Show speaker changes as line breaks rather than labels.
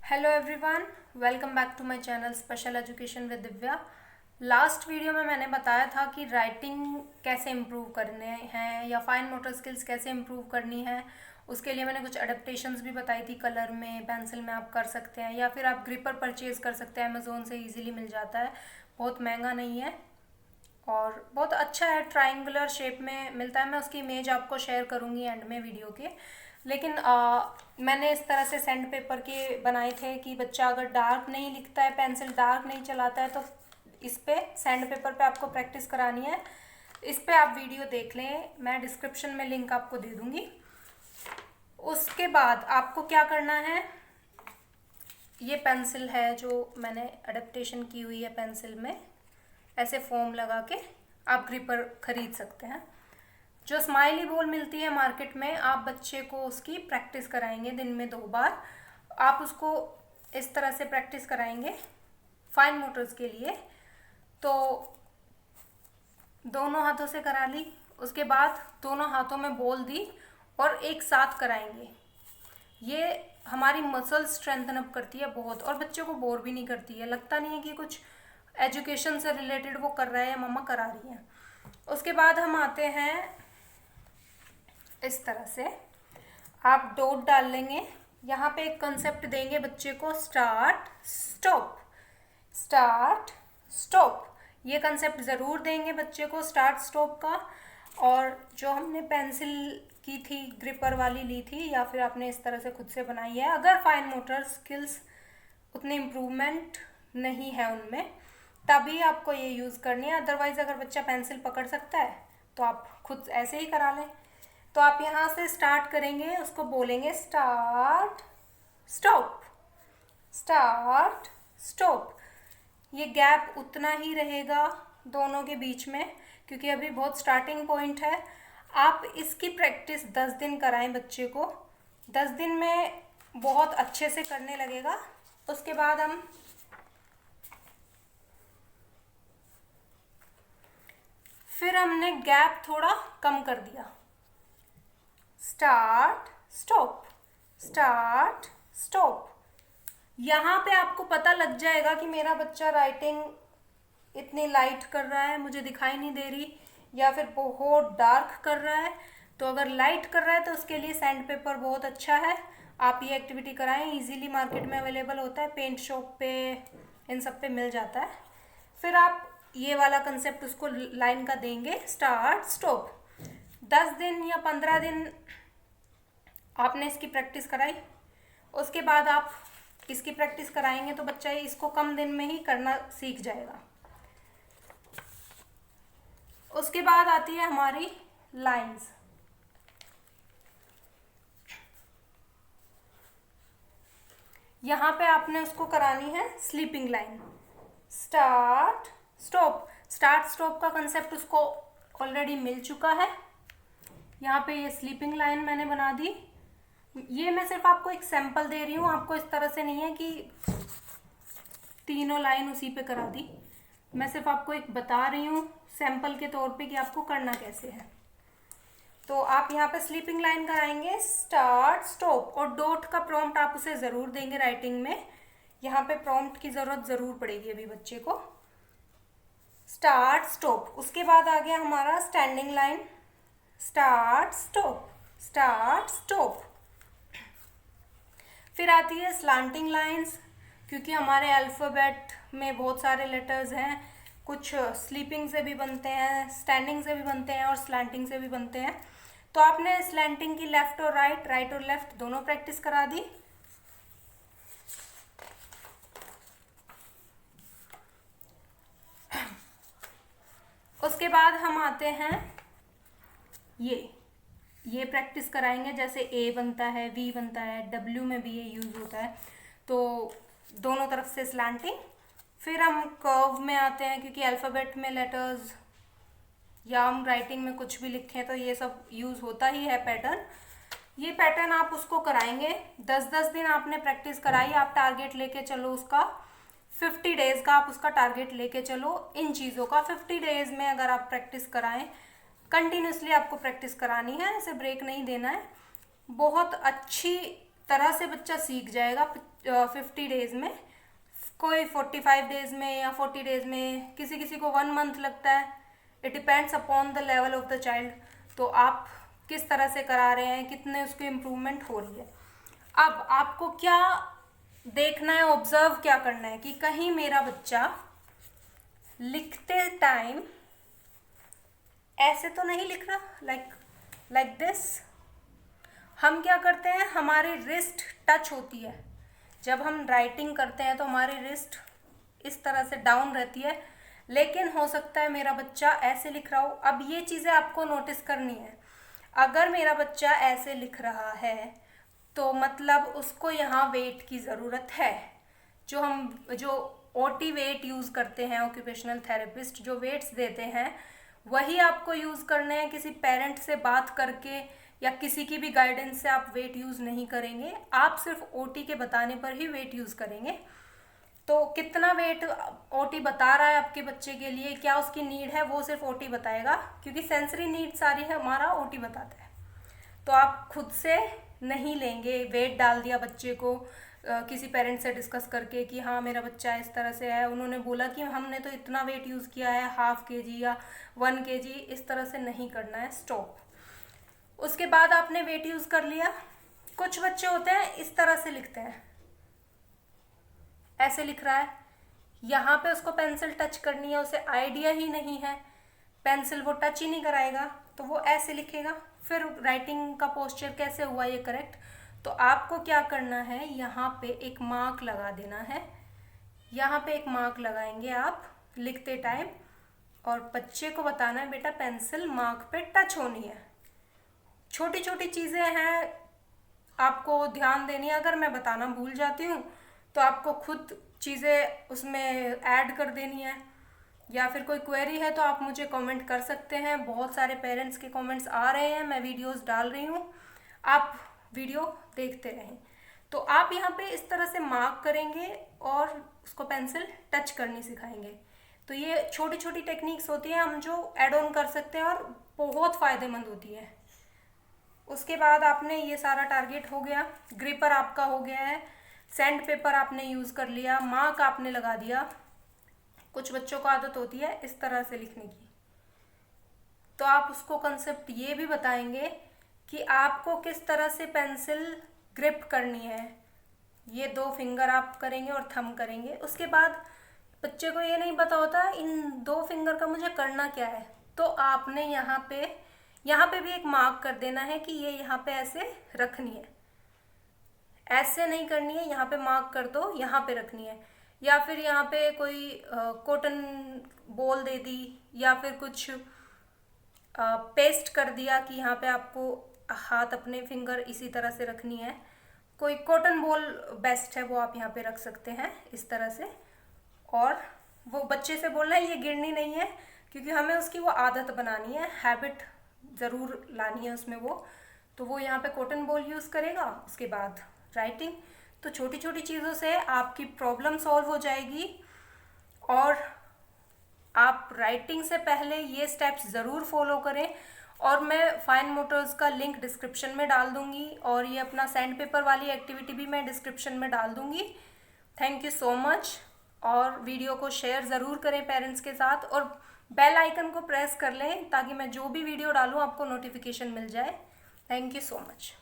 Hello everyone, welcome back to my channel special education with Divya. Last video में मैंने बताया था कि राइटिंग कैसे इम्प्रूव करने हैं या फाइन मोटर स्किल्स कैसे इम्प्रूव करनी है। उसके लिए मैंने कुछ अडेप्टेशंस भी बताई थी। कलर में, पेंसिल में आप कर सकते हैं या फिर आप ग्रिपर परचेज़ कर सकते हैं, अमेज़ोन से इजीली मिल जाता है, बहुत महंगा नहीं है और बहुत अच्छा है, ट्रायंगुलर शेप में मिलता है। मैं उसकी इमेज आपको शेयर करूँगी एंड में वीडियो के। लेकिन मैंने इस तरह से सैंड पेपर के बनाए थे कि बच्चा अगर डार्क नहीं लिखता है, पेंसिल डार्क नहीं चलाता है, तो इस पे सैंड पेपर पे आपको प्रैक्टिस करानी है। इस पे आप वीडियो देख लें, मैं डिस्क्रिप्शन में लिंक आपको दे दूँगी। उसके बाद आपको क्या करना है, ये पेंसिल है जो मैंने अडेप्टेशन की हुई है पेंसिल में, ऐसे फोम लगा के आप ग्रिपर खरीद सकते हैं। जो स्माइली बॉल मिलती है मार्केट में, आप बच्चे को उसकी प्रैक्टिस कराएंगे दिन में 2 बार। आप उसको इस तरह से प्रैक्टिस कराएंगे फाइन मोटर्स के लिए। तो दोनों हाथों से करा ली, उसके बाद दोनों हाथों में बॉल दी और एक साथ कराएंगे। ये हमारी मसल स्ट्रेंथन अप करती है बहुत, और बच्चों को बोर भी नहीं करती है। लगता नहीं है कि कुछ एजुकेशन से रिलेटेड वो कर रहा है या मम्मा करा रही है। उसके बाद हम आते हैं, इस तरह से आप डॉट डाल लेंगे। यहाँ पे एक कंसेप्ट देंगे बच्चे को, स्टार्ट स्टॉप, स्टार्ट स्टॉप। ये कंसेप्ट ज़रूर देंगे बच्चे को स्टार्ट स्टॉप का। और जो हमने पेंसिल की थी, ग्रिपर वाली ली थी, या फिर आपने इस तरह से खुद से बनाई है, अगर फाइन मोटर स्किल्स उतने इम्प्रूवमेंट नहीं है उनमें, तभी आपको ये यूज़ करनी है। अदरवाइज़ अगर बच्चा पेंसिल पकड़ सकता है तो आप खुद ऐसे ही करा लें। तो आप यहाँ से स्टार्ट करेंगे, उसको बोलेंगे स्टार्ट स्टॉप, स्टार्ट स्टॉप। ये गैप उतना ही रहेगा दोनों के बीच में, क्योंकि अभी बहुत स्टार्टिंग पॉइंट है। आप इसकी प्रैक्टिस 10 दिन कराएं बच्चे को। 10 दिन में बहुत अच्छे से करने लगेगा। उसके बाद हम फिर हमने गैप थोड़ा कम कर दिया, स्टार्ट स्टॉप, स्टार्ट स्टॉप। यहाँ पे आपको पता लग जाएगा कि मेरा बच्चा राइटिंग इतनी लाइट कर रहा है, मुझे दिखाई नहीं दे रही, या फिर बहुत डार्क कर रहा है। तो अगर लाइट कर रहा है तो उसके लिए सैंड पेपर बहुत अच्छा है। आप ये एक्टिविटी कराएं, इजीली मार्केट में अवेलेबल होता है, पेंट शॉप पे, इन सब पे मिल जाता है। फिर आप ये वाला कंसेप्ट उसको लाइन का देंगे, स्टार्ट स्टॉप। 10 दिन या 15 दिन आपने इसकी प्रैक्टिस कराई, उसके बाद आप इसकी प्रैक्टिस कराएंगे तो बच्चा इसको कम दिन में ही करना सीख जाएगा। उसके बाद आती है हमारी लाइंस। यहाँ पे आपने उसको करानी है sleeping line, start stop. Start stop का कंसेप्ट उसको ऑलरेडी मिल चुका है। यहाँ पे ये स्लीपिंग लाइन मैंने बना दी। ये मैं सिर्फ आपको एक सैंपल दे रही हूँ, आपको इस तरह से नहीं है कि तीनों लाइन उसी पे करा दी। मैं सिर्फ आपको एक बता रही हूँ सैंपल के तौर पे कि आपको करना कैसे है। तो आप यहाँ पे स्लीपिंग लाइन कराएंगे, स्टार्ट स्टॉप, और डॉट का प्रॉम्प्ट आप उसे ज़रूर देंगे राइटिंग में। यहाँ पे प्रॉम्प्ट की ज़रूरत ज़रूर पड़ेगी अभी बच्चे को। Start stop. उसके बाद आ गया हमारा standing line, start stop, start stop. फिर आती है स्लांटिंग लाइंस, क्योंकि हमारे अल्फ़ाबेट में बहुत सारे लेटर्स हैं, कुछ स्लीपिंग से भी बनते हैं, स्टैंडिंग से भी बनते हैं और स्लांटिंग से भी बनते हैं। तो आपने स्लैंटिंग की लेफ़्ट और राइट, राइट और लेफ़्ट दोनों प्रैक्टिस करा दी। उसके बाद हम आते हैं, ये प्रैक्टिस कराएंगे, जैसे ए बनता है, वी बनता है, डब्ल्यू में भी ये यूज़ होता है, तो दोनों तरफ से स्लैंटिंग। फिर हम कर्व में आते हैं, क्योंकि अल्फ़ाबेट में लेटर्स या हम राइटिंग में कुछ भी लिखें तो ये सब यूज़ होता ही है पैटर्न। ये पैटर्न आप उसको कराएंगे। 10-10 दिन आपने प्रैक्टिस कराई। आप टारगेट लेके चलो उसका 50 डेज़ का, आप उसका टारगेट लेके चलो इन चीज़ों का। 50 डेज़ में अगर आप प्रैक्टिस कराएं, कंटिन्यूसली आपको प्रैक्टिस करानी है, ऐसे ब्रेक नहीं देना है। बहुत अच्छी तरह से बच्चा सीख जाएगा 50 डेज में, कोई 45 डेज में या 40 डेज में, किसी किसी को 1 मंथ लगता है। It depends upon the level of the child. तो आप किस तरह से करा रहे हैं, कितने उसकी इम्प्रूवमेंट हो रही है। अब आपको क्या देखना है, ऑब्जर्व क्या करना है कि कहीं मेरा बच्चा लिखते टाइम ऐसे तो नहीं लिख रहा, लाइक दिस। हम क्या करते हैं, हमारी रिस्ट टच होती है जब हम राइटिंग करते हैं, तो हमारी रिस्ट इस तरह से डाउन रहती है, लेकिन हो सकता है मेरा बच्चा ऐसे लिख रहा हो। अब ये चीज़ें आपको नोटिस करनी है। अगर मेरा बच्चा ऐसे लिख रहा है तो मतलब उसको यहाँ वेट की ज़रूरत है। जो ओटी वेट यूज़ करते हैं ऑक्यूपेशनल थेरेपिस्ट, जो वेट्स देते हैं वही आपको यूज़ करने हैं। किसी पेरेंट से बात करके या किसी की भी गाइडेंस से आप वेट यूज़ नहीं करेंगे, आप सिर्फ ओटी के बताने पर ही वेट यूज़ करेंगे। तो कितना वेट ओटी बता रहा है आपके बच्चे के लिए, क्या उसकी नीड है, वो सिर्फ ओटी बताएगा, क्योंकि सेंसरी नीड सारी है हमारा ओटी बताता है। तो आप खुद से नहीं लेंगे। वेट डाल दिया बच्चे को किसी पेरेंट से डिस्कस करके कि हाँ मेरा बच्चा इस तरह से है, उन्होंने बोला कि हमने तो इतना वेट यूज़ किया है, ½ kg या 1 kg, इस तरह से नहीं करना है, स्टॉप। उसके बाद आपने वेट यूज़ कर लिया। कुछ बच्चे होते हैं इस तरह से लिखते हैं, ऐसे लिख रहा है, यहाँ पे उसको पेंसिल टच करनी है, उसे आइडिया ही नहीं है, पेंसिल वो टच ही नहीं कराएगा, तो वो ऐसे लिखेगा। फिर राइटिंग का पोस्चर कैसे हुआ ये करेक्ट। तो आपको क्या करना है, यहाँ पे एक मार्क लगा देना है। यहाँ पे एक मार्क लगाएंगे आप लिखते टाइम, और बच्चे को बताना है बेटा पेंसिल मार्क पे टच होनी है। छोटी छोटी चीज़ें हैं, आपको ध्यान देनी है। अगर मैं बताना भूल जाती हूँ तो आपको खुद चीज़ें उसमें ऐड कर देनी है, या फिर कोई क्वेरी है तो आप मुझे कमेंट कर सकते हैं। बहुत सारे पेरेंट्स के कमेंट्स आ रहे हैं, मैं वीडियोस डाल रही हूँ, आप वीडियो देखते रहें। तो आप यहाँ पे इस तरह से मार्क करेंगे और उसको पेंसिल टच करनी सिखाएंगे। तो ये छोटी छोटी टेक्निक्स होती हैं हम जो ऐड ऑन कर सकते हैं और बहुत फ़ायदेमंद होती है। उसके बाद आपने ये सारा टारगेट हो गया, ग्रिपर आपका हो गया है, सैंड पेपर आपने यूज़ कर लिया, मार्क आपने लगा दिया। कुछ बच्चों को आदत होती है इस तरह से लिखने की, तो आप उसको कंसेप्ट ये भी बताएंगे कि आपको किस तरह से पेंसिल ग्रिप करनी है। ये 2 फिंगर आप करेंगे और थंब करेंगे। उसके बाद बच्चे को ये नहीं पता होता इन 2 फिंगर का मुझे करना क्या है, तो आपने यहाँ पे भी एक मार्क कर देना है कि ये यहाँ पे ऐसे रखनी है, ऐसे नहीं करनी है, यहाँ पे मार्क कर दो, यहाँ पे रखनी है। या फिर यहाँ पे कोई कॉटन बॉल दे दी, या फिर कुछ पेस्ट कर दिया कि यहाँ पे आपको हाथ अपने फिंगर इसी तरह से रखनी है। कोई कॉटन बॉल बेस्ट है, वो आप यहाँ पे रख सकते हैं इस तरह से। और वो बच्चे से बोलना है ये गिरनी नहीं है, क्योंकि हमें उसकी वो आदत बनानी है, हैबिट ज़रूर लानी है उसमें वो। तो वो यहाँ पे कॉटन बॉल यूज़ करेगा, उसके बाद राइटिंग। तो छोटी छोटी चीज़ों से आपकी प्रॉब्लम सॉल्व हो जाएगी। और आप राइटिंग से पहले ये स्टेप्स ज़रूर फॉलो करें, और मैं फाइन मोटर्स का लिंक डिस्क्रिप्शन में डाल दूँगी, और ये अपना सैंड पेपर वाली एक्टिविटी भी मैं डिस्क्रिप्शन में डाल दूँगी। Thank you so much. और वीडियो को शेयर ज़रूर करें पेरेंट्स के साथ, और बेल आइकन को प्रेस कर लें ताकि मैं जो भी वीडियो डालूँ आपको नोटिफिकेशन मिल जाए। Thank you so much.